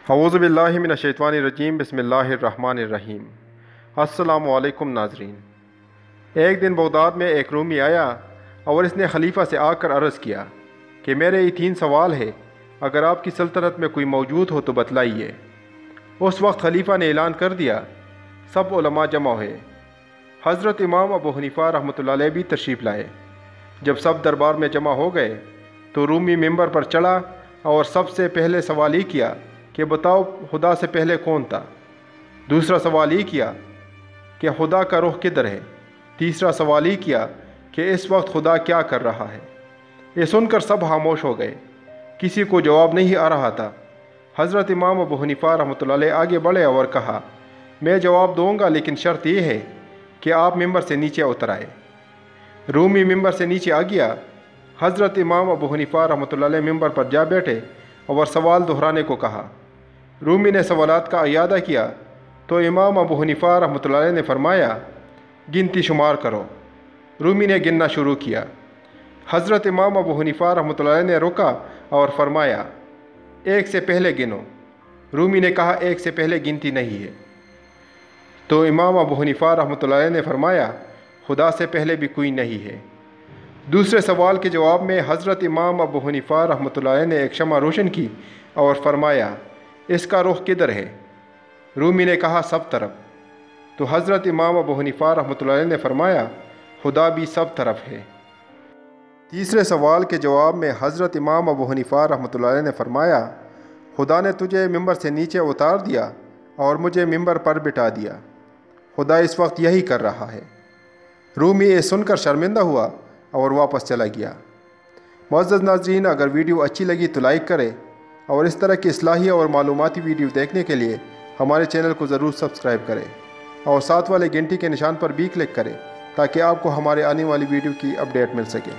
اعوذ باللہ من الشیطان الرجیم، بسم اللہ الرحمن الرحیم۔ السلام علیکم ناظرین۔ ایک دن بغداد میں ایک رومی آیا اور اس نے خلیفہ سے آ کر عرض کیا کہ میرے یہ 3 سوال ہے، اگر آپ کی سلطنت میں کوئی موجود ہو تو بتلائیے۔ اس وقت خلیفہ نے اعلان کر دیا، سب علماء جمع ہوئے۔ حضرت امام ابو حنیفہ رحمت اللہ علیہ بھی تشریف لائے۔ جب سب دربار میں جمع ہو گئے تو رومی ممبر پر چڑھا اور سب سے پہلے سوال ہی کیا کہ بتاؤ خدا سے پہلے کون تھا۔ دوسرا سوال ہی کیا کہ خدا کا رخ کدھر ہے۔ تیسرا سوال ہی کیا کہ اس وقت خدا کیا کر رہا ہے۔ یہ سن کر سب خاموش ہو گئے، کسی کو جواب نہیں آ رہا تھا۔ حضرت امام ابو حنیفہ رحمۃ اللہ علیہ آگے بڑھے اور کہا، میں جواب دوں گا لیکن شرط یہ ہے کہ آپ ممبر سے نیچے اتر آئے۔ رومی ممبر سے نیچے آ گیا۔ حضرت امام ابو حنیفہ رحمۃ اللہ علیہ ممبر پر جا بیٹھے اور سوال دہرانے کو کہا۔ رومی نے سوالات کا اعادہ کیا تو امام ابو حنیفہ رحمۃ اللہ علیہ نے فرمایا، گنتی شمار کرو۔ رومی نے گننا شروع کیا۔ حضرت امام ابو حنیفہ رحمۃ اللہ علیہ نے رکا اور فرمایا، 1 سے پہلے گنو۔ رومی نے کہا 1 سے پہلے گنتی نہیں ہے۔ تو امام ابو حنیفہ رحمۃ اللہ علیہ نے فرمایا، خدا سے پہلے بھی کوئی نہیں ہے۔ دوسرے سوال کے جواب میں حضرت امام ابو حنیفہ رحمۃ اللہ علیہ نے ایک شمع روشن کی اور فرمایا، اس کا رخ کدھر ہے؟ رومی نے کہا سب طرف۔ تو حضرت امام ابو حنیفہ رحمۃ اللہ علیہ نے فرمایا، خدا بھی سب طرف ہے۔ تیسرے سوال کے جواب میں حضرت امام ابو حنیفہ رحمۃ اللہ علیہ نے فرمایا، خدا نے تجھے ممبر سے نیچے اتار دیا اور مجھے ممبر پر بٹھا دیا۔ خدا اس وقت یہی کر رہا ہے۔ رومی یہ سن کر شرمندہ ہوا اور واپس چلا گیا۔ معزز ناظرین، اگر ویڈیو اچھی لگی تو لائک کریں اور اس طرح کی اصلاحی اور معلوماتی ویڈیو دیکھنے کے لیے ہمارے چینل کو ضرور سبسکرائب کریں اور ساتھ والے گھنٹی کے نشان پر بھی کلک کریں تاکہ آپ کو ہمارے آنے والی ویڈیو کی اپڈیٹ مل سکے۔